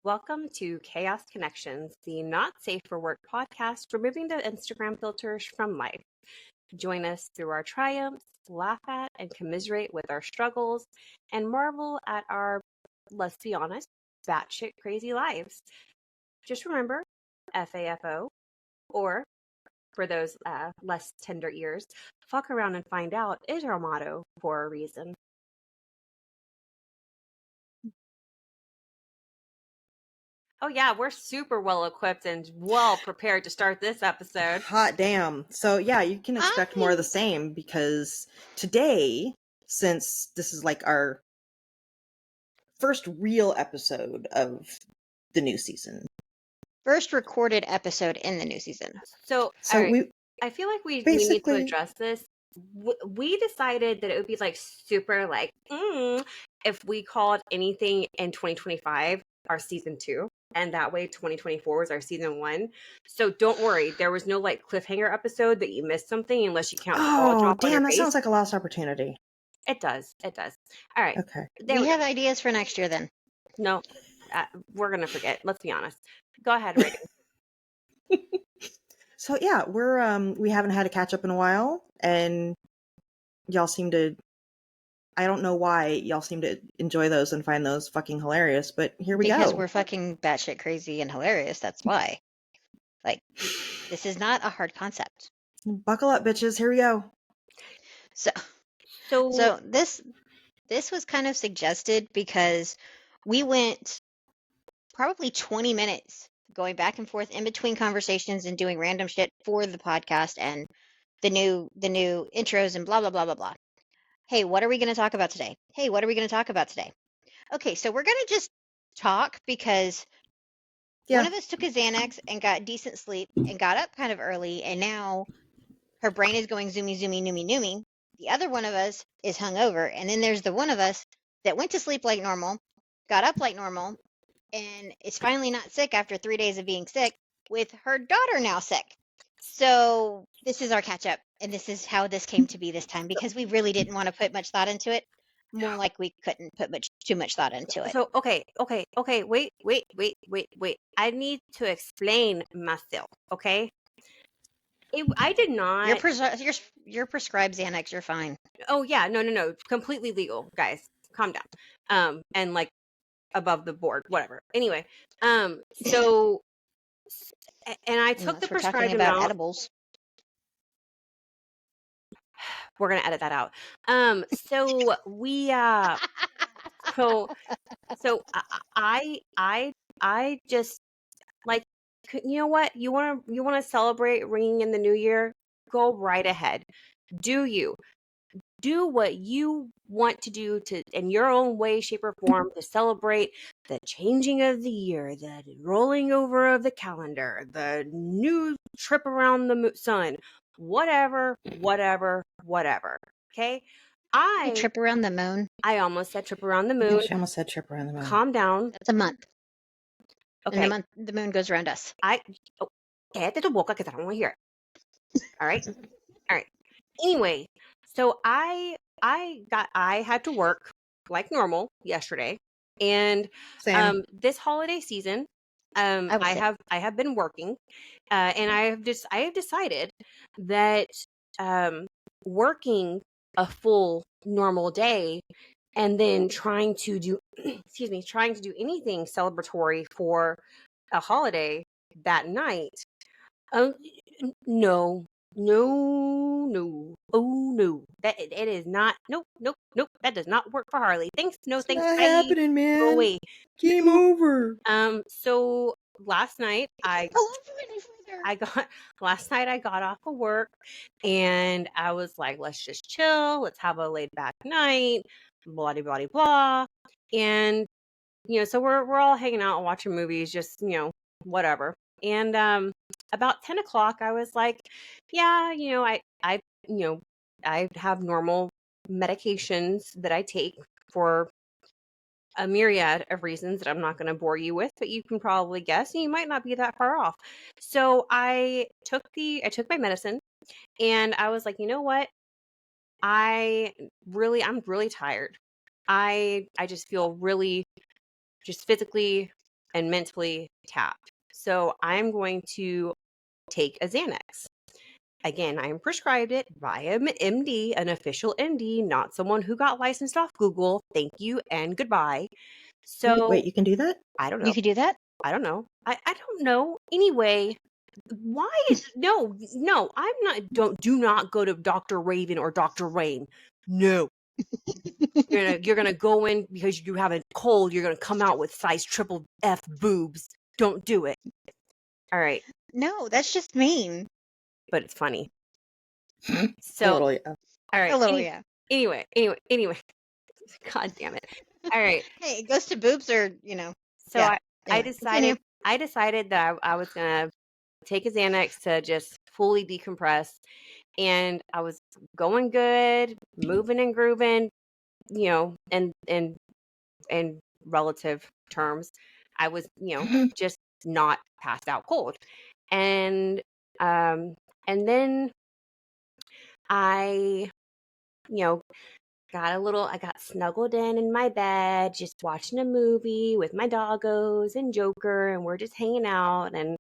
Welcome to Chaos Connections, the not safe for work podcast, removing the Instagram filters from life. Join us through our triumphs, laugh at and commiserate with our struggles, and marvel at our, let's be honest, batshit crazy lives. Just remember, FAFO, or for those less tender ears, fuck around and find out is our motto for a reason. Oh, yeah, we're super well equipped and well prepared to start this episode. Hot damn. So, yeah, you can expect more of the same because today, since this is like our first real episode of the new season. First recorded episode in the new season. So So all right, we I feel like we need to basically- address this. We decided that it would be like super like if we called anything in 2025 our season 2, and that way 2024 was our season 1. So don't worry, there was no like cliffhanger episode that you missed something unless you count the ball drop on your damn, that face. sounds like a lost opportunity. It does. All right. Okay. We have ideas for next year then. No, we're gonna forget. Let's be honest. Go ahead, Reagan. So yeah, we haven't had a catch up in a while, and y'all seem to. I don't know why y'all seem to enjoy those and find those fucking hilarious, but here we go. Because we're fucking batshit crazy and hilarious. That's why. Like, this is not a hard concept. Buckle up, bitches. Here we go. So this was kind of suggested because we went probably 20 minutes going back and forth in between conversations and doing random shit for the podcast and the new intros and blah blah blah blah blah. Hey, what are we going to talk about today? Hey, what are we going to talk about today? Okay, so we're going to just talk because one of us took a Xanax and got decent sleep and got up kind of early, and now her brain is going zoomy zoomy noomy noomy. The other one of us is hungover, and then there's the one of us that went to sleep like normal, got up like normal, and is finally not sick after 3 days of being sick, with her daughter now sick. So this is our catch up, and this is how this came to be this time, because we really didn't want to put much thought into it. More like we couldn't put too much thought into it. So okay, wait. I need to explain myself, okay? I did not. You're prescribed Xanax. You're fine. Oh yeah, no, completely legal, guys. Calm down. And like above the board, whatever. Anyway, so and I took the prescribed amount. Edibles. We're gonna edit that out. So we so I just like, you know what, you want to celebrate ringing in the new year, go right ahead, do what you want to do to in your own way, shape, or form to celebrate the changing of the year, the rolling over of the calendar, the new trip around the sun, whatever. Okay. Trip around the moon. I almost said trip around the moon. She almost said trip around the moon. Calm down. That's a month. Okay. And the moon goes around us. Cállate tu boca because I don't want to hear it. All right. Anyway, so I had to work like normal yesterday, and this holiday season, I have been working, and I have decided that working a full normal day and then trying to do anything celebratory for a holiday that night, no, oh no, that it is not. Nope, that does not work for Harley. Thanks, no thanks. It's not happening, man. Go away. Game over. So last night I got off of work and I was like, let's just chill, let's have a laid back night, blah blah blah blah. And so we're all hanging out and watching movies, just whatever. And about 10 o'clock I was like, yeah, I have normal medications that I take for a myriad of reasons that I'm not going to bore you with, but you can probably guess, and you might not be that far off. So I took my medicine, and I was like, you know what? I'm really tired. I just feel really just physically and mentally tapped. So I'm going to take a Xanax. Again, I am prescribed it by an MD, an official MD, not someone who got licensed off Google. Thank you and goodbye. So Wait, you can do that? I don't You know. could do that? I don't know. I don't know. Anyway, why is no, I'm not do not go to Dr. Raven or Dr. Rain. No. You're gonna go in because you have a cold, you're gonna come out with size triple F boobs. Don't do it. All right. No, that's just mean. But it's funny. A So little, yeah. all right. A little, yeah. Anyway. God damn it. All right. Hey, it goes to boobs or, So yeah. I Anyway, continue. decided that I was gonna take a Xanax to just fully decompress. And I was going good, moving and grooving, in relative terms. I was, just not passed out cold. And and then I, you know, I got snuggled in my bed, just watching a movie with my doggos and Joker, and we're just hanging out. And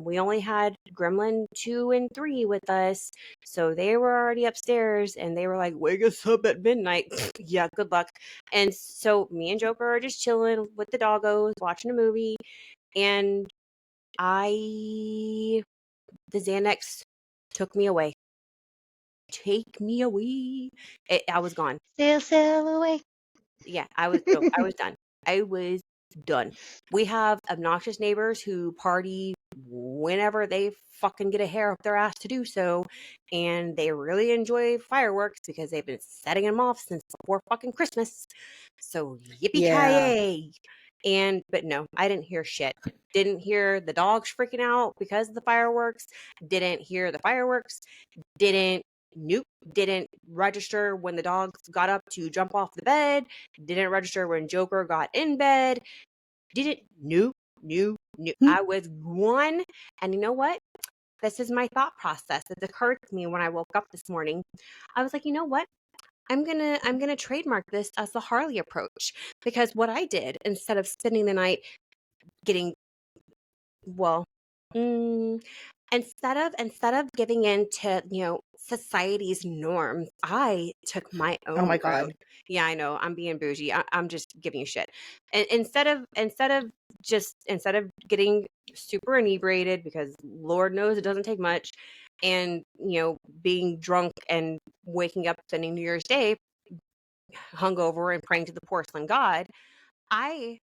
we only had Gremlin 2 and 3 with us. So they were already upstairs and they were like, wake us up at midnight. Yeah, good luck. And so me and Joker are just chilling with the doggos, watching a movie. And the Xanax took me away. Take me away. I was gone. Sail away. Yeah, I was done. I was done. We have obnoxious neighbors who party whenever they fucking get a hair up their ass to do so, and they really enjoy fireworks because they've been setting them off since before fucking Christmas. So Yeah. yippee-ki-yay. But no, I didn't hear shit. Didn't hear the dogs freaking out because of the fireworks. Didn't hear the fireworks. Nope. Didn't register when the dogs got up to jump off the bed. Didn't register when Joker got in bed. Didn't. Nope. I was one. And you know what? This is my thought process. It occurred to me when I woke up this morning. I was like, you know what? I'm gonna trademark this as the Harley approach, because what I did instead of spending the night getting well, mm, instead of giving in to society's norms, I took my Oh own my road. God. Yeah, I know, I'm being bougie. I'm just giving you shit. And instead of getting super inebriated, because Lord knows it doesn't take much, and being drunk and waking up spending New Year's Day hungover and praying to the porcelain god, I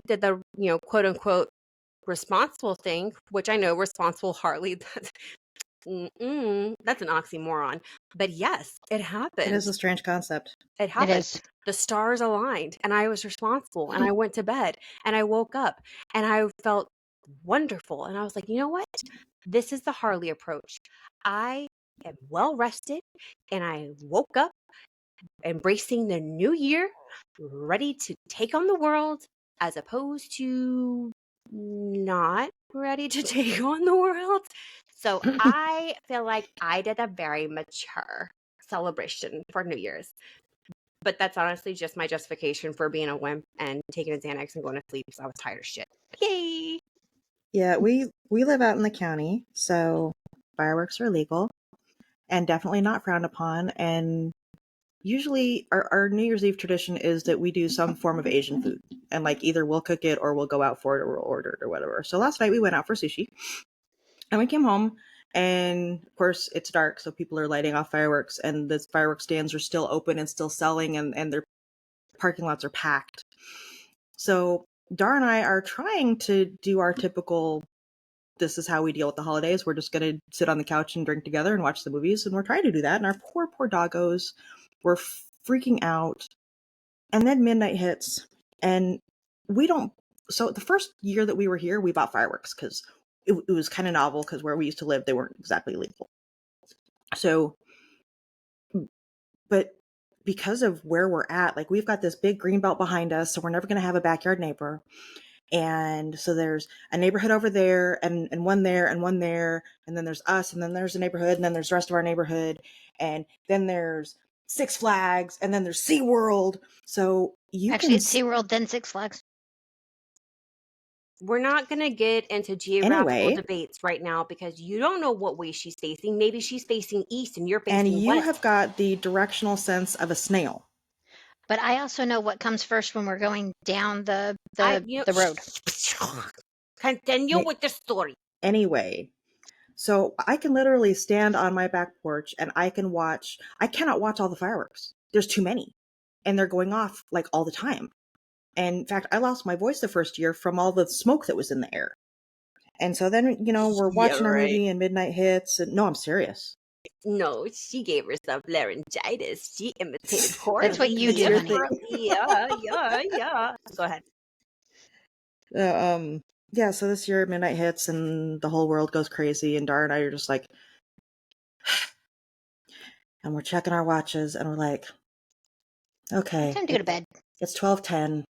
did the quote unquote responsible thing, which I know responsible Harley, that's an oxymoron. But yes, it It happened. is a strange concept. It It happened. is. The stars aligned and I was responsible and I went to bed and I woke up and I felt wonderful. And I was like, you know what? This is the Harley approach. I am well rested and I woke up embracing the new year, ready to take on the world, as opposed to not ready to take on the world. So I feel like I did a very mature celebration for New Year's. But that's honestly just my justification for being a wimp and taking a Xanax and going to sleep because I was tired of shit. Yay! Yeah, we live out in the county, so fireworks are legal and definitely not frowned upon. And usually our New Year's Eve tradition is that we do some form of Asian food. And like either we'll cook it or we'll go out for it or we'll order it or whatever. So last night we went out for sushi and we came home and of course it's dark, so people are lighting off fireworks and the fireworks stands are still open and still selling and their parking lots are packed. So Dar and I are trying to do our typical, this is how we deal with the holidays. We're just going to sit on the couch and drink together and watch the movies. And we're trying to do that. And our poor doggos were freaking out. And then midnight hits. And we don't. So the first year that we were here, we bought fireworks because it was kind of novel because where we used to live, they weren't exactly legal. So, but because of where we're at, like we've got this big green belt behind us. So we're never going to have a backyard neighbor. And so there's a neighborhood over there and one there and one there. And then there's us and then there's a neighborhood and then there's the rest of our neighborhood. And then there's Six Flags and then there's SeaWorld. So you Actually, can... it's SeaWorld, then Six Flags. we're not going to get into geographical debates right now because you don't know what way she's facing. Maybe she's facing east and you're facing and you west. have got the directional sense of a snail. But I also know what comes first when we're going down the road. Continue with the story. Anyway, so I can literally stand on my back porch and I cannot watch all the fireworks. There's too many. And they're going off like all the time. And in fact, I lost my voice the first year from all the smoke that was in the air. And so then, we're watching our movie and midnight hits. And no, I'm serious. No, she gave herself laryngitis. She imitated poorly. That's what you do, honey. Yeah. Go ahead. Yeah, so this year midnight hits and the whole world goes crazy, and Dara and I are just like, and we're checking our watches, and we're like, okay, Time to go to bed. It's 12:10.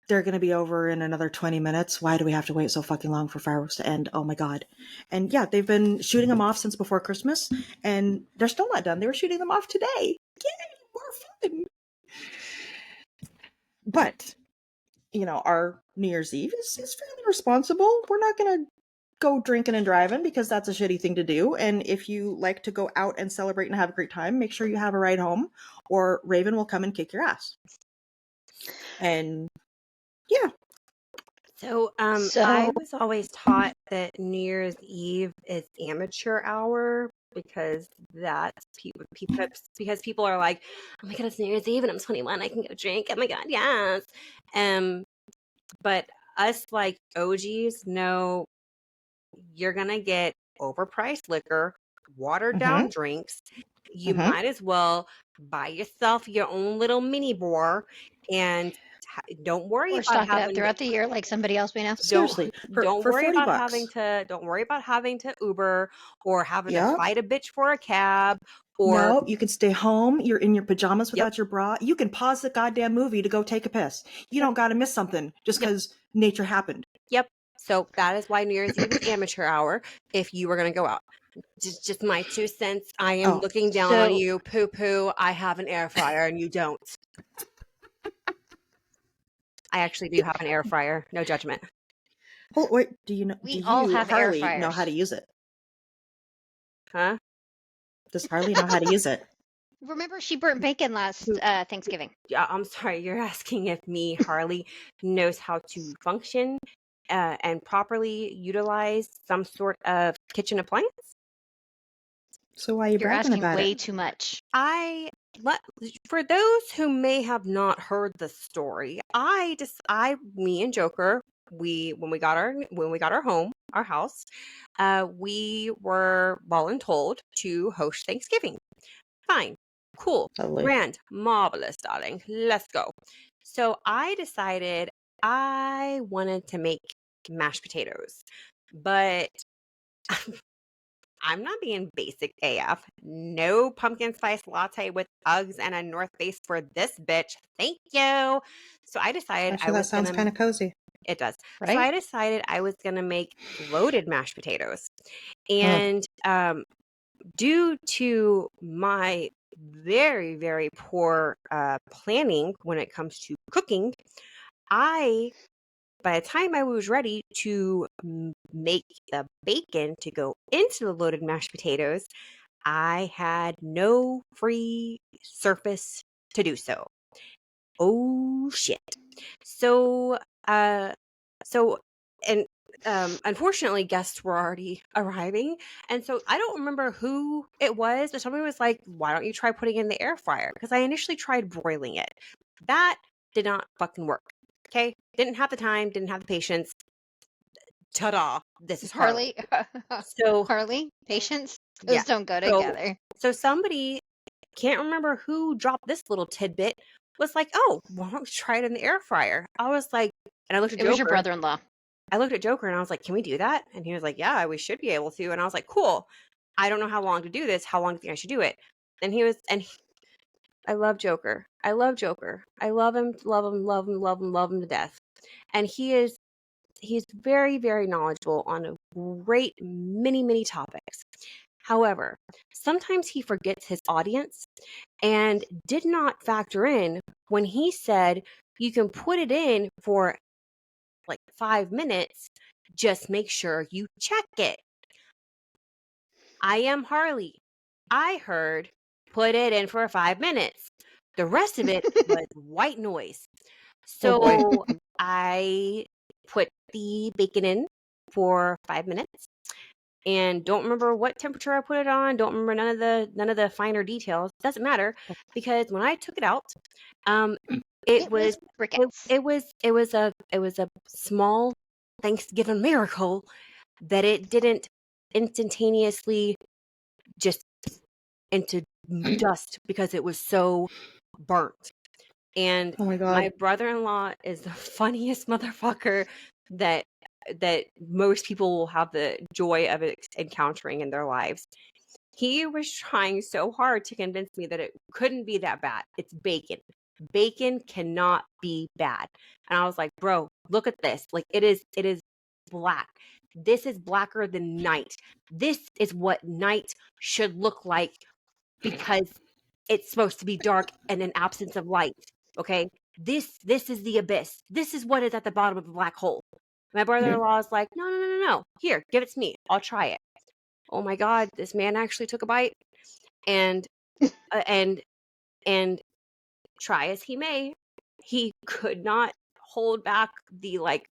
They're going to be over in another 20 minutes. Why do we have to wait so fucking long for fireworks to end? Oh my god. And yeah, they've been shooting them off since before Christmas, and they're still not done. They were shooting them off today. Yay, more fun. But, our New Year's Eve is fairly responsible. We're not going to go drinking and driving because that's a shitty thing to do. And if you like to go out and celebrate and have a great time, make sure you have a ride home or Raven will come and kick your ass. And yeah. So I was always taught that New Year's Eve is amateur hour because that's because people are like, oh my god, it's New Year's Eve and I'm 21, I can go drink. Oh my god, yes. But us like OGs know you're gonna get overpriced liquor, watered down drinks. You might as well buy yourself your own little mini bore and don't worry about having throughout the year like somebody else we know. Seriously, don't worry about $40. having to Uber or having to fight a bitch for a cab. Or no, you can stay home. You're in your pajamas without your bra. You can pause the goddamn movie to go take a piss. You don't got to miss something just because nature happened. Yep. So that is why New Year's Eve is amateur hour. If you were going to go out, just my 2 cents. I am looking down on you. Poo poo. I have an air fryer and you don't. I actually do have an air fryer. No judgment. Oh wait, do you know? We all have Harley air fryers. Know how to use it? Huh? Does Harley know how to use it? Remember, she burnt bacon last Thanksgiving. Yeah, I'm sorry. You're asking if me, Harley, knows how to function and properly utilize some sort of kitchen appliance. So why are you bragging about way it? too much. For those who may have not heard the story, me and Joker, when we got our house, we were voluntold to host Thanksgiving. Fine, cool, grand, marvelous, darling. Let's go. So I decided I wanted to make mashed potatoes, but I'm not being basic AF. No pumpkin spice latte with Uggs and a North Face for this bitch. Thank you. So I decided that sounds kind of cozy. It does. Right? So I decided I was going to make loaded mashed potatoes. And due to my very, very poor planning when it comes to cooking, by the time I was ready to make the bacon to go into the loaded mashed potatoes, I had no free surface to do so. Oh shit. So unfortunately guests were already arriving. And so I don't remember who it was, but somebody was like, why don't you try putting it in the air fryer? Because I initially tried broiling it. That did not fucking work. Okay. Didn't have the time, didn't have the patience. Ta-da. This is Harley. So Harley, patience, those don't go together. So somebody, can't remember who dropped this little tidbit, was like, oh, why don't we try it in the air fryer? I was like, and I looked at Joker. It was your brother-in-law. I looked at Joker and I was like, can we do that? And he was like, yeah, we should be able to. And I was like, cool. I don't know how long to do this. How long do you think I should do it? And I love Joker. I love Joker. I love him to death. And he's very, very knowledgeable on a great many topics. However, sometimes he forgets his audience and did not factor in when he said you can put it in for like 5 minutes. Just make sure you check it. I am Harley. I heard put it in for 5 minutes. The rest of it was white noise. Oh boy. So I put the bacon in for 5 minutes and don't remember what temperature I put it on. Don't remember none of the finer details. Doesn't matter because when I took it out, it was briquettes. it was a small Thanksgiving miracle that it didn't instantaneously just into dust because it was so burnt. And Oh my god. my brother-in-law is the funniest motherfucker that most people will have the joy of encountering in their lives. He was trying so hard to convince me that it couldn't be that bad. It's bacon. Bacon cannot be bad. And I was like, bro, look at this. Like it is black. This is blacker than night. This is what night should look like because it's supposed to be dark and an absence of light. Okay. This is the abyss. This is what is at the bottom of the black hole. My brother-in-law is like, no. Here, give it to me. I'll try it. Oh my God, this man actually took a bite and and try as he may, he could not hold back the like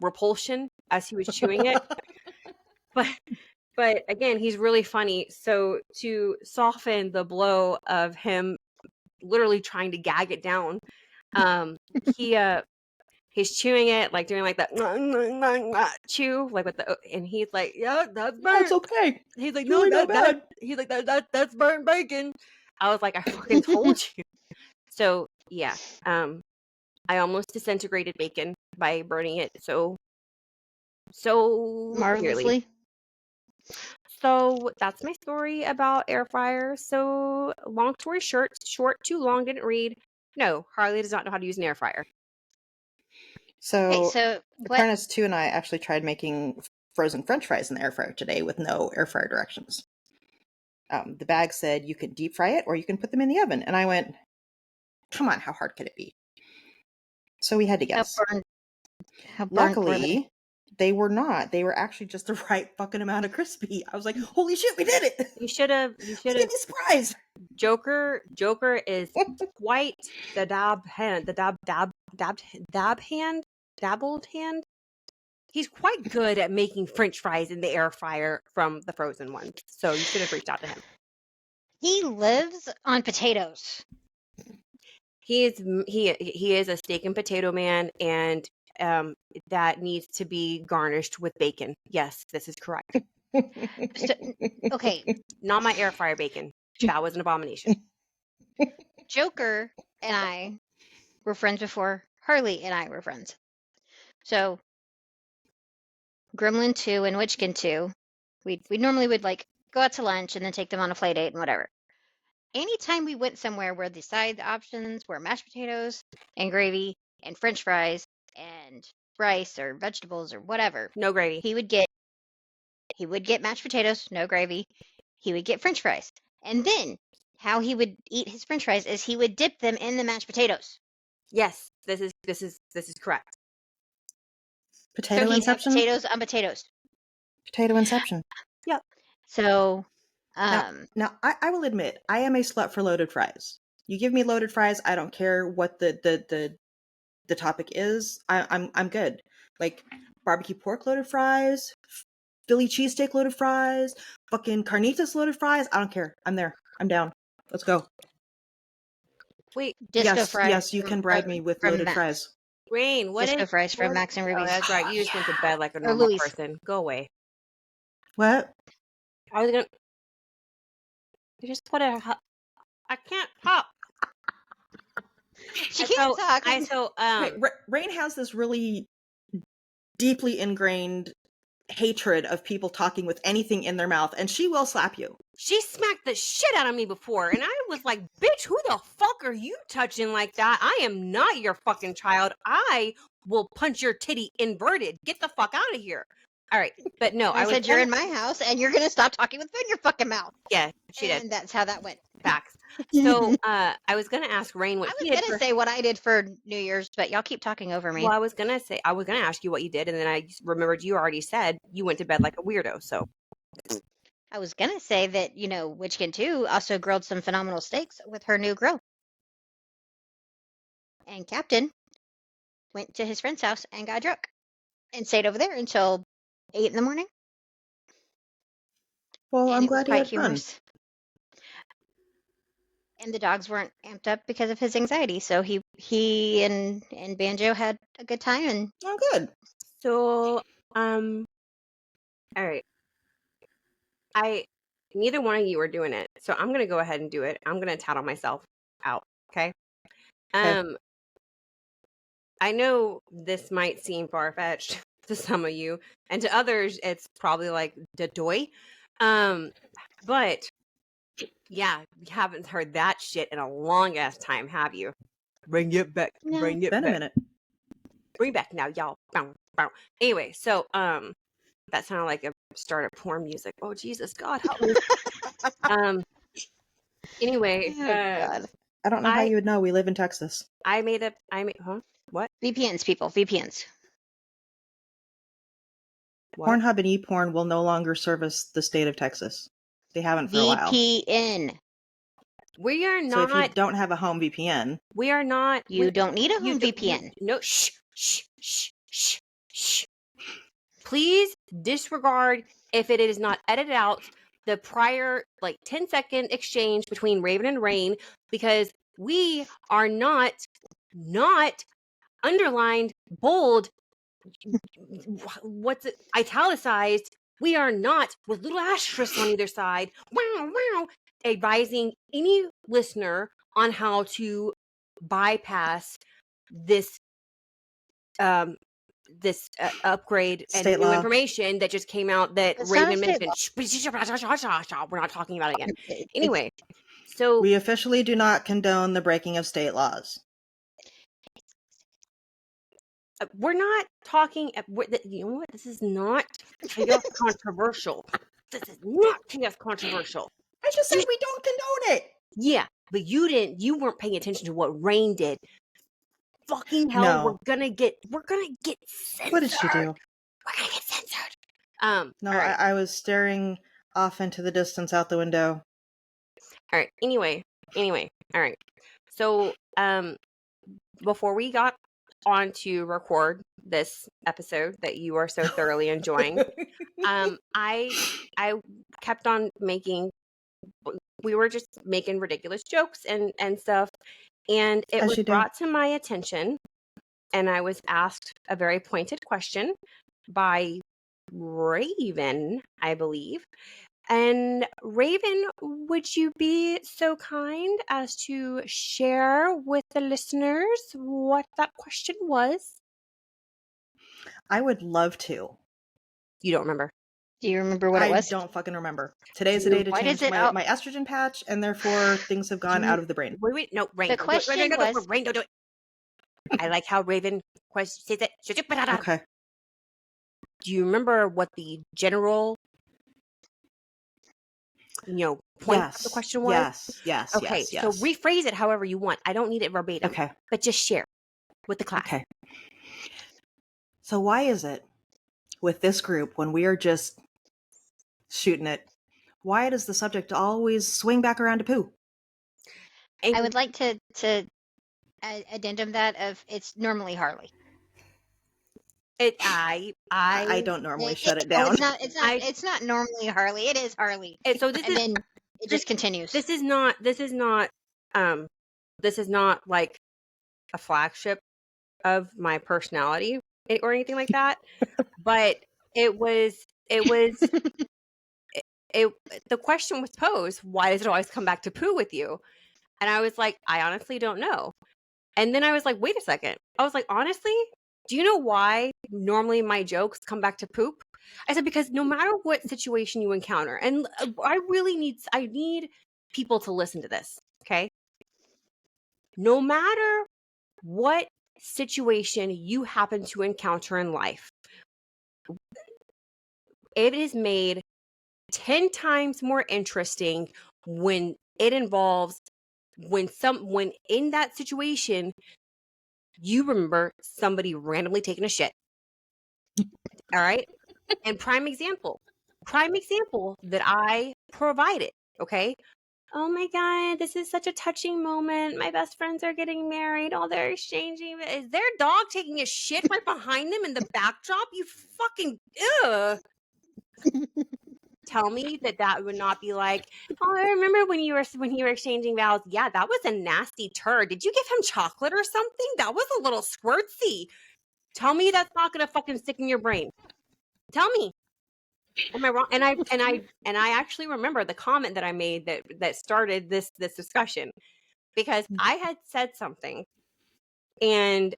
repulsion as he was chewing it. But again, he's really funny. So to soften the blow of him literally trying to gag it down, he's chewing it, like doing like that chew, like with the, and he's like, yeah, that's burnt. That's okay. He's like, It's no, really not bad. he's like, that's burnt bacon. I was like, I fucking told you. So yeah, I almost disintegrated bacon by burning it so Marvelously. nearly. So that's my story about air fryers. So long story short, too long, didn't read. No, Harley does not know how to use an air fryer. So, so Apprentice 2 and I actually tried making frozen French fries in the air fryer today with no air fryer directions. The bag said you could deep fry it or you can put them in the oven. And I went, come on, how hard could it be? So we had to guess. How burnt Luckily, they were not. They were actually just the right fucking amount of crispy. I was like, holy shit, we did it! You should have. Be surprised. Joker is quite the dabbled hand. He's quite good at making French fries in the air fryer from the frozen ones. So you should have reached out to him. He lives on potatoes. He is a steak and potato man, and that needs to be garnished with bacon. Yes, this is correct. Okay, not my air fryer bacon. That was an abomination. Joker and I were friends before Harley and I were friends. So Gremlin 2 and Witchkin 2, we normally would like go out to lunch and then take them on a play date and whatever. Anytime we went somewhere where the side options were mashed potatoes and gravy and French fries and rice or vegetables or whatever, no gravy. He would get mashed potatoes, no gravy. He would get French fries, and then how he would eat his French fries is he would dip them in the mashed potatoes. Yes, this is correct. Potato inception. Potatoes on potatoes. Potato inception. Yep. So, now I will admit I am a slut for loaded fries. You give me loaded fries, I don't care what the topic is. I'm good. Like barbecue pork loaded fries, Philly cheesesteak loaded fries, fucking carnitas loaded fries. I don't care. I'm there. I'm down. Let's go. Wait. Yes, you can bribe me with loaded fries. Rain, what Disco fries from Max and Ruby. Oh, that's right. You just went to bed like a normal person. Go away. What? I was gonna. You just put a. I can't talk. She can't talk. Rain has this really deeply ingrained hatred of people talking with anything in their mouth, and she will slap you. She smacked the shit out of me before, and I was like, bitch, who the fuck are you touching like that? I am not your fucking child. I will punch your titty inverted. Get the fuck out of here. All right. But no, I said, you're in my house and you're going to stop talking with food in your fucking mouth. Yeah, she did. And that's how that went. Facts. So I was going to ask Rain what I he was did going to say what I did for New Year's, but y'all keep talking over me. Well, I was going to ask you what you did. And then I remembered you already said you went to bed like a weirdo. So I was going to say that, Witchkin 2 also grilled some phenomenal steaks with her new grill. And Captain went to his friend's house and got drunk and stayed over there until 8 in the morning. Well, And I'm it was glad he quite had fun. humorous. And the dogs weren't amped up because of his anxiety, so he and Banjo had a good time. And Oh, good. So, all right. Neither one of you are doing it, so I'm gonna go ahead and do it. I'm gonna tattle myself out. Okay. Okay. I know this might seem far fetched to some of you, and to others, it's probably like the doy. But yeah, you haven't heard that shit in a long ass time, have you? Bring it back. No. Bring it Been a back. minute. Bring back now, y'all. Bow, bow. Anyway, so that sounded like a start of porn music. Oh Jesus, God help me. Anyway, Oh, God. I don't know how I- you would know. We live in Texas. huh? What? VPNs, people. VPNs. What? Pornhub and ePorn will no longer service the state of Texas. They haven't for a while. VPN. We are So if you not. don't have a home VPN, We are not. You don't need a home don't- VPN. No. Shh. Shh. Shh. Shh. Shh. Please disregard if it is not edited out the prior 10-second exchange between Raven and Rain, because we are not underlined, bold, what's it, italicized. We are not with little asterisks on either side. Wow, wow. Advising any listener on how to bypass this upgrade and State new law. information that just came out that It's not a Raven state mentioned. We're not talking about it again. Anyway, so we officially do not condone the breaking of state laws. we're not talking. You know what? This is not chaos controversial. This is not chaos controversial. I just said we don't condone it. Yeah, but you weren't paying attention to what Rain did. Fucking hell, No. we're gonna get censored. What did she do? We're gonna get censored. No, all right. I was staring off into the distance out the window. All right. Anyway. All right. So, before we got on to record this episode that you are so thoroughly enjoying, I kept on making. We were just making ridiculous jokes and stuff, and it As was you do. brought to my attention, and I was asked a very pointed question by Raven, I believe. And Raven, would you be so kind as to share with the listeners what that question was? I would love to. You don't remember. Do you remember what it was? I don't fucking remember. Today's the day to Why change does it my estrogen patch, and therefore things have gone out of the brain. Wait, no, Rain. The don't do it. question Rain, was- Rain, don't do it. I like how Raven says it. Okay. Do you remember what the general, point of the question was? Yes. Okay, yes. so rephrase it however you want. I don't need it verbatim. Okay. But just share with the class. Okay. So why is it with this group when we are just shooting it, why does the subject always swing back around to poo? I would like to addendum that of it's normally Harley. I don't normally shut it down. It's not normally Harley. It is Harley. And so then it just continues. This is not like a flagship of my personality or anything like that. But the question was posed, why does it always come back to poo with you? And I was like, I honestly don't know. And then I was like, wait a second. I was like, honestly, do you know why normally my jokes come back to poop? I said, because no matter what situation you encounter, and I need people to listen to this, okay? No matter what situation you happen to encounter in life, it is made 10 times more interesting when it involves when in that situation you remember somebody randomly taking a shit. All right? And prime example that I provided, okay? Oh my God, this is such a touching moment. My best friends are getting married. Oh, they're exchanging. Is their dog taking a shit right behind them in the backdrop? You fucking, ugh. Tell me that would not be like, oh, I remember when you were exchanging vows. Yeah, that was a nasty turd. Did you give him chocolate or something? That was a little squirtsy. Tell me that's not gonna fucking stick in your brain. Tell me. Am I wrong? And I actually remember the comment that I made that started this discussion, because I had said something, and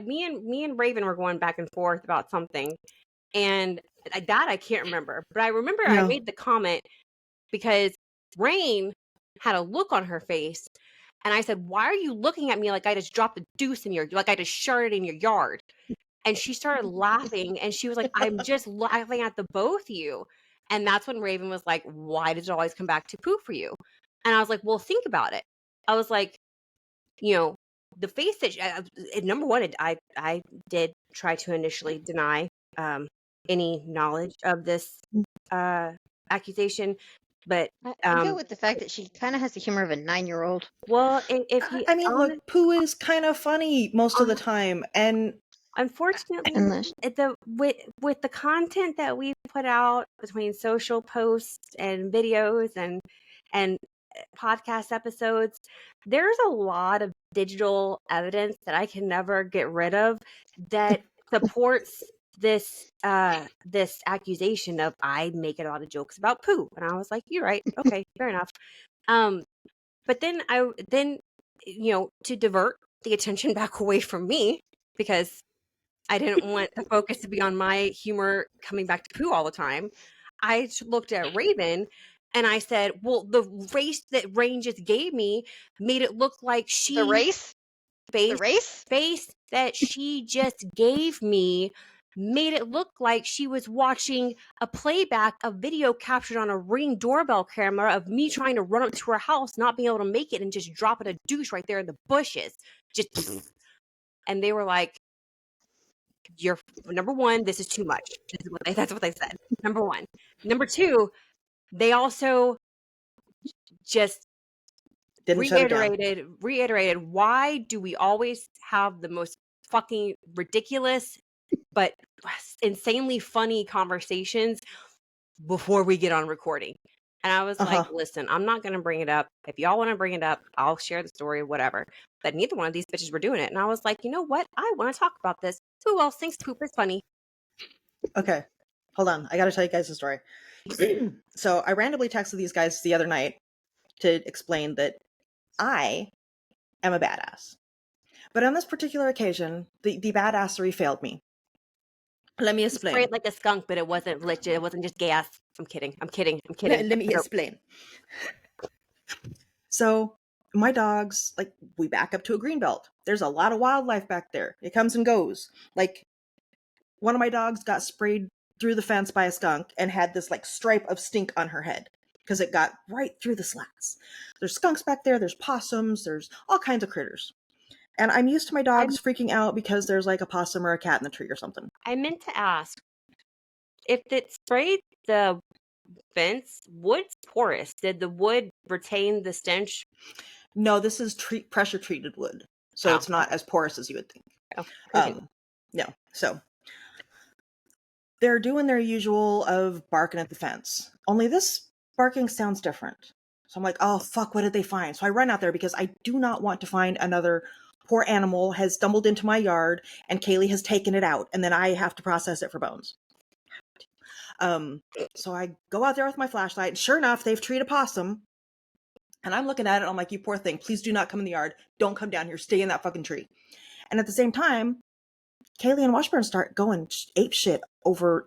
me and Raven were going back and forth about something, and that I can't remember, but I remember I Yeah. made the comment because Rain had a look on her face, and I said, "Why are you looking at me like I just dropped a deuce in like I just sharted in your yard?" And she started laughing, and she was like, "I'm just laughing at the both of you." And that's when Raven was like, "Why does it always come back to poo for you?" And I was like, "Well, think about it." I was like, you know, the face that number one, I did try to initially deny any knowledge of this accusation, but I go with the fact that she kind of has the humor of a 9-year-old. well, if you I mean, look, poo is kind of funny most of the time, and unfortunately, Unless with the content that we put out between social posts and videos and podcast episodes, there's a lot of digital evidence that I can never get rid of that supports this this accusation of I make a lot of jokes about poo. And I was like, you're right. Okay, fair enough. Um, but then to divert the attention back away from me, because I didn't want the focus to be on my humor coming back to poo all the time. I looked at Raven and I said, well, the race that Rain just gave me made it look like the race, the face, race. face that she just gave me made it look like she was watching a playback of video captured on a Ring doorbell camera of me trying to run up to her house, not being able to make it, and just dropping a douche right there in the bushes. Just, and they were like, you're number one, this is too much. That's what they said. Number one. Number two, they also just didn't shut it down. reiterated, why do we always have the most fucking ridiculous but insanely funny conversations before we get on recording? And I was like, listen, I'm not going to bring it up. If y'all want to bring it up, I'll share the story, whatever. But neither one of these bitches were doing it. And I was like, you know what? I want to talk about this. Who else thinks poop is funny? Okay, hold on. I got to tell you guys a story. So I randomly texted these guys the other night to explain that I am a badass. But on this particular occasion, the badassery failed me. Let me explain. Sprayed like a skunk, but it wasn't legit. It wasn't just gas. I'm kidding. Let me explain. So my dogs, like, we back up to a green belt. There's a lot of wildlife back there. It comes and goes. Like, one of my dogs got sprayed through the fence by a skunk and had this like stripe of stink on her head because it got right through the slats. There's skunks back there. There's possums. There's all kinds of critters. And I'm used to my dogs freaking out because there's like a possum or a cat in the tree or something. I meant to ask, if it sprayed the fence, wood's porous. Did the wood retain the stench? No, this is pressure treated wood, so it's not as porous as you would think. No, so they're doing their usual of barking at the fence. Only this barking sounds different. So I'm like, oh fuck, what did they find? So I run out there because I do not want to find another poor animal has stumbled into my yard and Kaylee has taken it out, and then I have to process it for bones. So I go out there with my flashlight, and sure enough, they've treated a possum. And I'm looking at it, I'm like, you poor thing, please do not come in the yard. Don't come down here. Stay in that fucking tree. And at the same time, Kaylee and Washburn start going ape shit over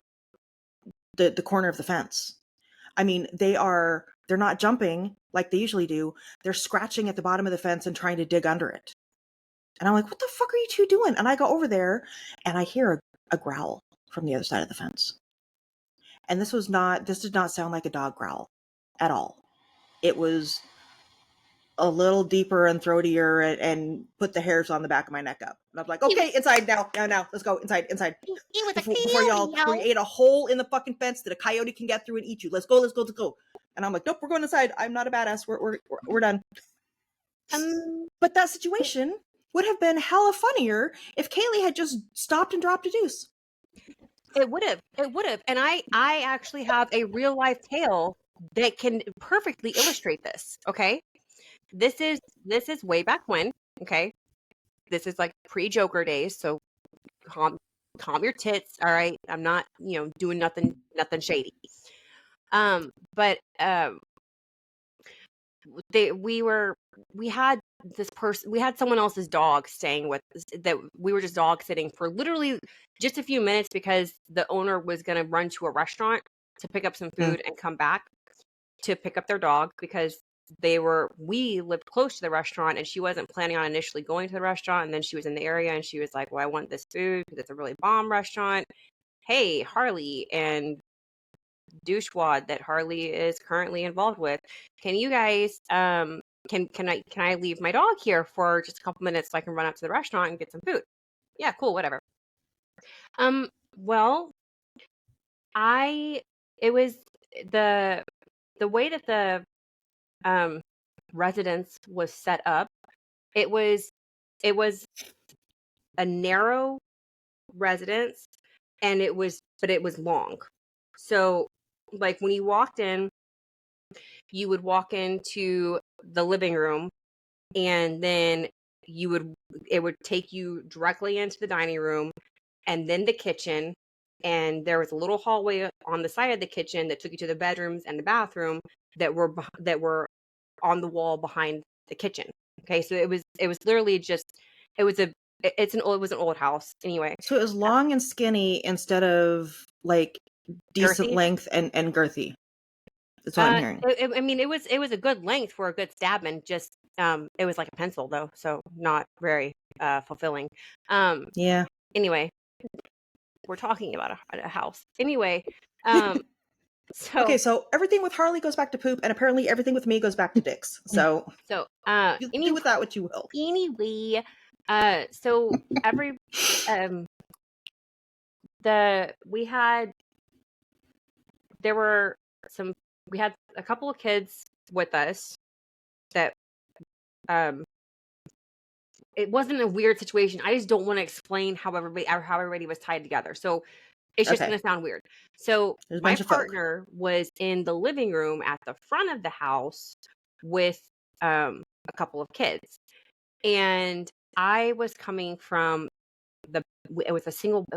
the corner of the fence. I mean, they're not jumping like they usually do. They're scratching at the bottom of the fence and trying to dig under it. And I'm like, what the fuck are you two doing? And I go over there and I hear a growl from the other side of the fence. And this did not sound like a dog growl at all. It was a little deeper and throatier and put the hairs on the back of my neck up. And I was like, okay, inside now, let's go inside. It was Before y'all create a hole in the fucking fence that a coyote can get through and eat you. Let's go. And I'm like, nope, we're going inside. I'm not a badass. We're done. But that situation would have been hella funnier if Kaylee had just stopped and dropped a deuce. It would have. And I actually have a real life tale that can perfectly illustrate this. Okay. This is way back when. Okay. This is like pre-Joker days. So calm your tits. All right. I'm not, doing nothing shady. But we had someone else's dog staying with us, that we were just dog sitting for literally just a few minutes because the owner was going to run to a restaurant to pick up some food and come back to pick up their dog because we lived close to the restaurant and she wasn't planning on initially going to the restaurant. And then she was in the area and she was like, well, I want this food because it's a really bomb restaurant. Hey, Harley and douchewad that Harley is currently involved with. Can you guys can I leave my dog here for just a couple minutes so I can run up to the restaurant and get some food? Yeah, cool, whatever. Well, it was the way that the residence was set up. It was a narrow residence and it was long. So like when you walked in, you would walk into the living room and then it would take you directly into the dining room and then the kitchen. And there was a little hallway on the side of the kitchen that took you to the bedrooms and the bathroom that were on the wall behind the kitchen. Okay. So it was literally just, it was an old house anyway. So it was long and skinny instead of like decent girthy length and girthy. That's what I'm hearing. I mean, it was a good length for a good stabbing. Just it was like a pencil though, so not very fulfilling. Yeah. Anyway, we're talking about a house. Anyway, so okay, so everything with Harley goes back to poop, and apparently everything with me goes back to dicks. So do with that what you will. Anyway, so every we had a couple of kids with us that it wasn't a weird situation. I just don't want to explain how everybody was tied together. So it's just going to sound weird. So my partner was in the living room at the front of the house with a couple of kids. And I was coming from it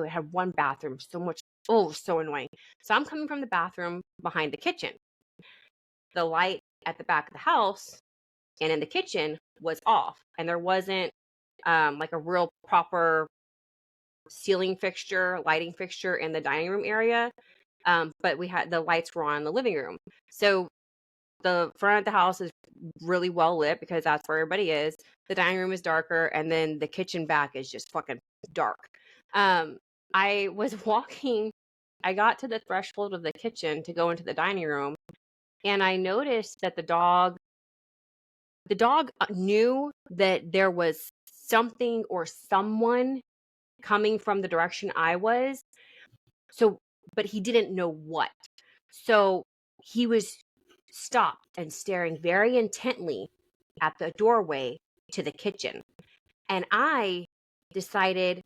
had one bathroom, so annoying. So I'm coming from the bathroom behind the kitchen. The light at the back of the house and in the kitchen was off, and there wasn't like a real proper lighting fixture in the dining room area. But the lights were on in the living room. So the front of the house is really well lit because that's where everybody is. The dining room is darker, and then the kitchen back is just fucking dark. I was walking, I got to the threshold of the kitchen to go into the dining room, and I noticed that the dog knew that there was something or someone coming from the direction I was. So, but he didn't know what. So he was stopped and staring very intently at the doorway to the kitchen. And I decided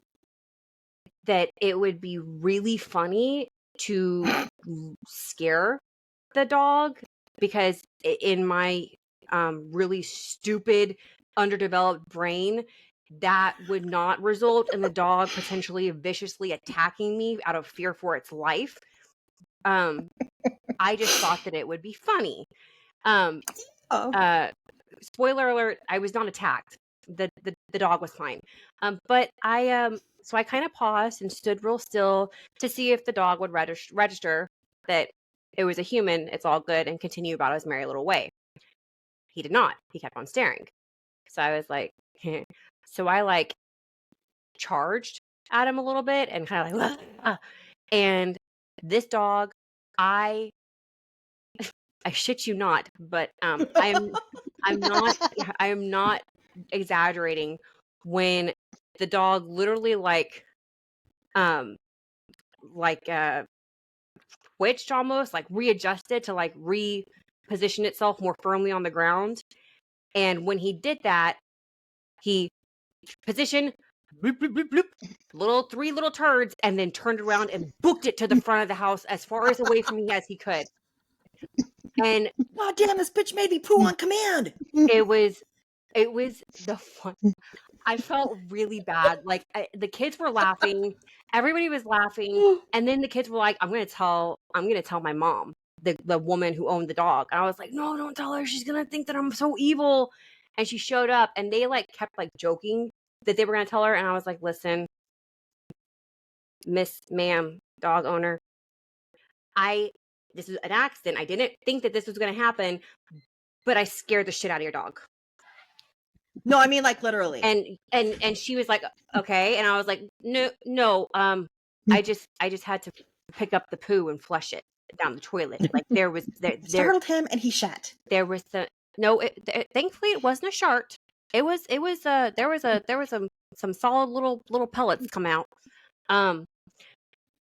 that it would be really funny to scare the dog, because in my really stupid, underdeveloped brain, that would not result in the dog potentially viciously attacking me out of fear for its life. I just thought that it would be funny. Spoiler alert, I was not attacked. The dog was fine. But so I kind of paused and stood real still to see if the dog would register that it was a human, it's all good, and continue about his merry little way. He did not. He kept on staring. So I was like, so I like charged at him a little bit and kind of like, and this dog I shit you not, but I'm not exaggerating when the dog literally twitched almost, like readjusted to like reposition itself more firmly on the ground. And when he did that, he positioned bloop, bloop, bloop, bloop, three little turds, and then turned around and booked it to the front of the house as far as away from me as he could. And God damn, this bitch made me poo on command. it was the fun. I felt really bad. Like the kids were laughing, everybody was laughing, and then the kids were like, "I'm gonna tell my mom, the woman who owned the dog." And I was like, "No, don't tell her. She's gonna think that I'm so evil." And she showed up, and they like kept like joking that they were gonna tell her. And I was like, "Listen, ma'am, dog owner, this is an accident. I didn't think that this was gonna happen, but I scared the shit out of your dog." No, I mean like literally. And she was like, "Okay." And I was like, no, I just had to pick up the poo and flush it down the toilet. Like there startled him and he shat. There was thankfully it wasn't a shart. There was some solid little pellets come out.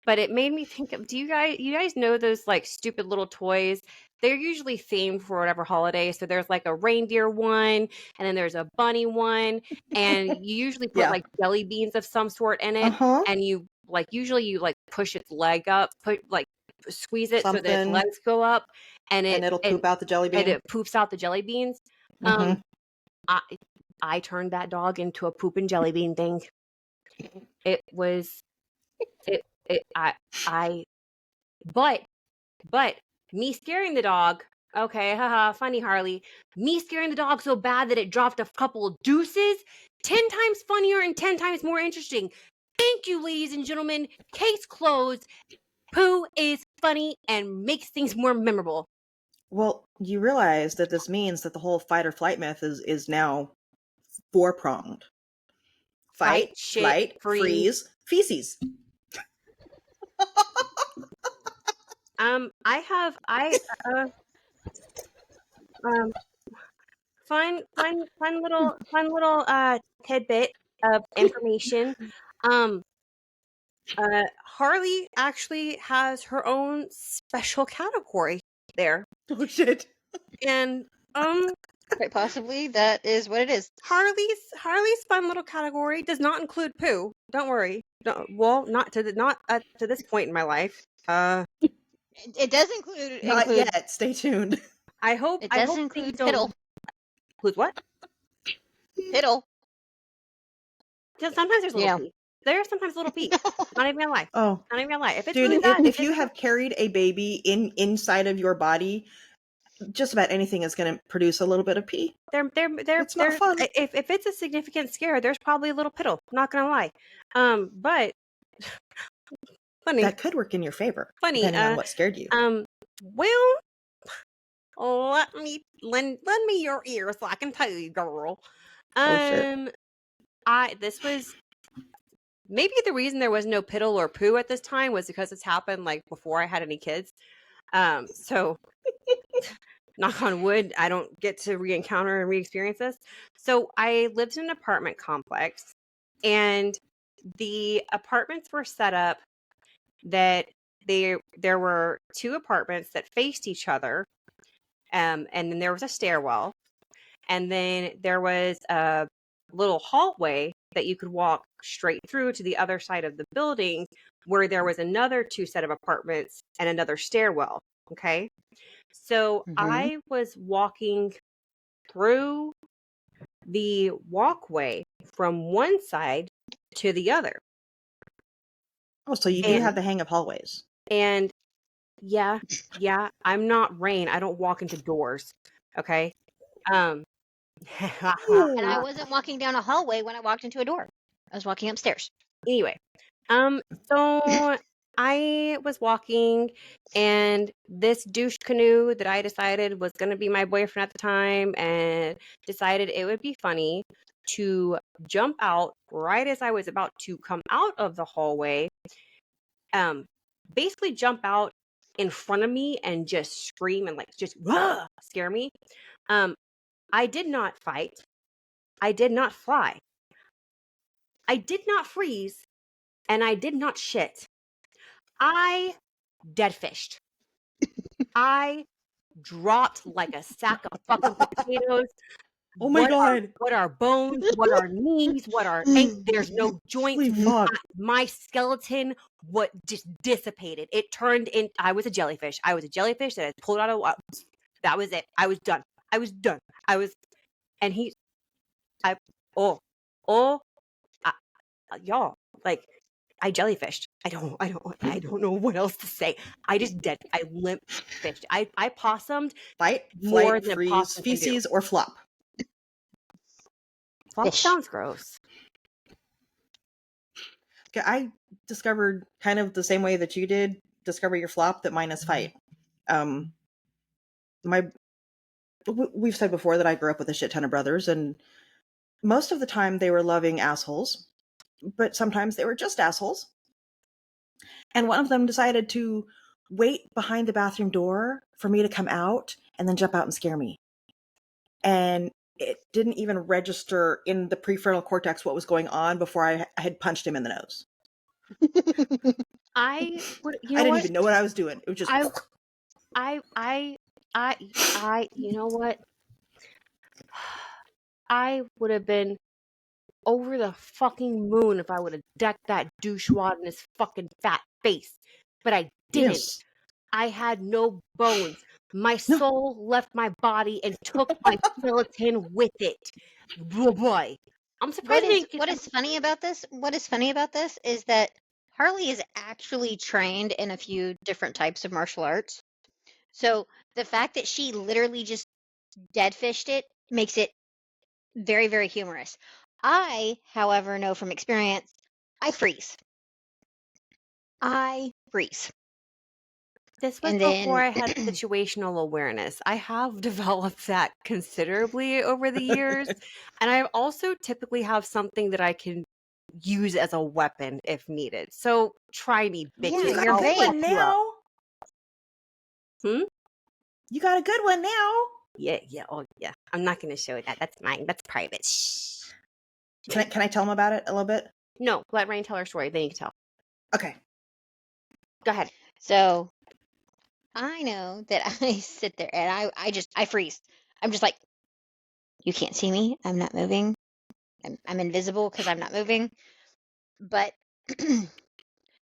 But it made me think of, you guys know those like stupid little toys? They're usually themed for whatever holiday. So there's like a reindeer one, and then there's a bunny one, and you usually put like jelly beans of some sort in it, and you like usually you like push its leg up, squeeze it so that its legs go up, and it'll poop out the jelly bean. And it poops out the jelly beans. I turned that dog into a poop and jelly bean thing. It was but me scaring the dog, okay, haha, funny Harley. Me scaring the dog so bad that it dropped a couple of deuces, 10 times funnier and 10 times more interesting. Thank you, ladies and gentlemen. Case closed. Pooh is funny and makes things more memorable. Well, you realize that this means that the whole fight or flight myth is now four-pronged. Fight, flight, freeze, feces. Fun little tidbit of information. Harley actually has her own special category there. Oh shit. And quite possibly that is what it is. Harley's fun little category does not include poo. Don't worry. Not to this point in my life. It does include not yet. Stay tuned. I hope it does include piddle. Include what? Piddle. Sometimes there's little pee. There's sometimes little pee. Not even gonna lie. Oh, not even gonna lie. If it's dude, really bad, if you have carried a baby inside of your body, just about anything is going to produce a little bit of pee. It's not fun. If it's a significant scare, there's probably a little piddle. Not gonna lie. But funny. That could work in your favor. Funny. Depending on what scared you. Well, let me lend me your ear so I can tell you, girl. Shit. This was maybe the reason there was no piddle or poo at this time was because this happened like before I had any kids. So knock on wood, I don't get to re-encounter and re-experience this. So I lived in an apartment complex, and the apartments were set up that there were two apartments that faced each other, and then there was a stairwell, and then there was a little hallway that you could walk straight through to the other side of the building, where there was another two set of apartments and another stairwell. Okay. So I was walking through the walkway from one side to the other. Oh, so you do have the hang of hallways. And yeah, I'm not Rain. I don't walk into doors. Okay. And I wasn't walking down a hallway when I walked into a door. I was walking upstairs. Anyway, so I was walking, and this douche canoe that I decided was going to be my boyfriend at the time, and decided it would be funny to jump out right as I was about to come out of the hallway. Basically jump out in front of me and just scream and like just scare me. I did not fight. I did not fly. I did not freeze, and I did not shit. I dead fished. I dropped like a sack of fucking potatoes. Oh my god. What are bones? What are knees? What are there's no joints. Holy fuck. My skeleton what just dissipated. It turned in. I was a jellyfish. I was a jellyfish that I pulled out of. That was it. I was done. I was done. I was, and he, I, oh, oh, y'all, like, I jellyfished. I don't know what else to say. I just I limp fished. I possumed Fight, more flight, than freeze, possum can do. feces, or flop. Flop Fish. sounds gross. Okay, I discovered kind of the same way that you did discover your flop, that mine is fight. We've said before that I grew up with a shit ton of brothers, and most of the time they were loving assholes, but sometimes they were just assholes. And one of them decided to wait behind the bathroom door for me to come out and then jump out and scare me. And it didn't even register in the prefrontal cortex what was going on before I had punched him in the nose. I didn't even know what I was doing. It was just you know what? I would have been over the fucking moon if I would have decked that douchewad in his fucking fat face. But I didn't. Yes. I had no bones. My soul left my body and took my skeleton with it. Boy, I'm surprised. What is funny about this? What is funny about this is that Harley is actually trained in a few different types of martial arts. So the fact that she literally just dead fished it makes it very, very humorous. I, however, know from experience, I freeze. This was before I had situational awareness. I have developed that considerably over the years. And I also typically have something that I can use as a weapon if needed. So try me, bitches. Yeah, You got you're a good one vague. now. Hmm? You got a good one now. Yeah. Oh, yeah. I'm not going to show that. That's mine. That's private. Shh. Can I tell him about it a little bit? No, let Rain tell her story. Then you can tell. Okay. Go ahead. So I know that I sit there and I freeze. I'm just like, you can't see me. I'm not moving. I'm invisible because I'm not moving. But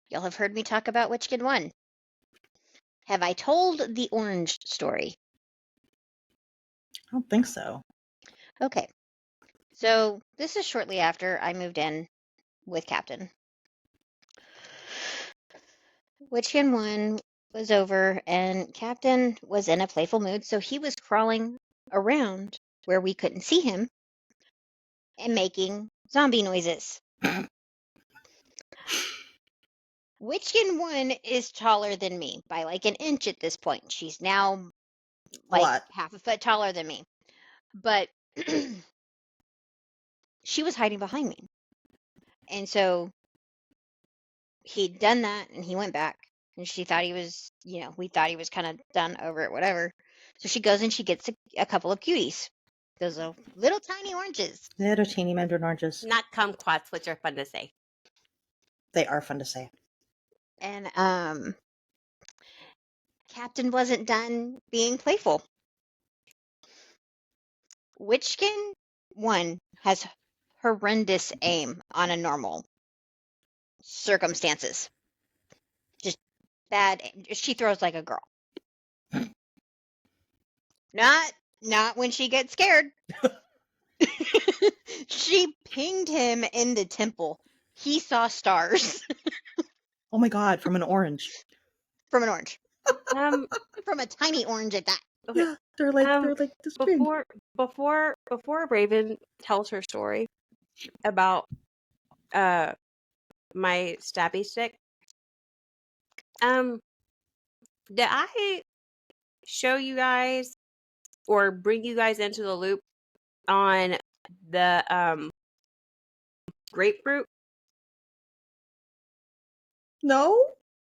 y'all have heard me talk about Witchkin 1. Have I told the orange story? I don't think so. Okay. So this is shortly after I moved in with Captain. Witchkin 1 was over and Captain was in a playful mood, so he was crawling around where we couldn't see him and making zombie noises. Witchkin 1 is taller than me by like an inch at this point. She's now like half a foot taller than me. But she was hiding behind me. And so he'd done that and he went back and she thought he was, we thought he was kind of done over it, whatever. So she goes and she gets a couple of cuties. Those little tiny oranges. Little teeny mandarin oranges. Not kumquats, which are fun to say. They are fun to say. And Captain wasn't done being playful. Witchkin 1 has horrendous aim on a normal circumstances. Just bad. She throws like a girl. Not when she gets scared. She pinged him in the temple. He saw stars. Oh my god, from an orange. From an orange. From a tiny orange at that. Okay. Yeah, they're like this big. Before Raven tells her story about my stabby stick, did I show you guys or bring you guys into the loop on the grapefruit? No?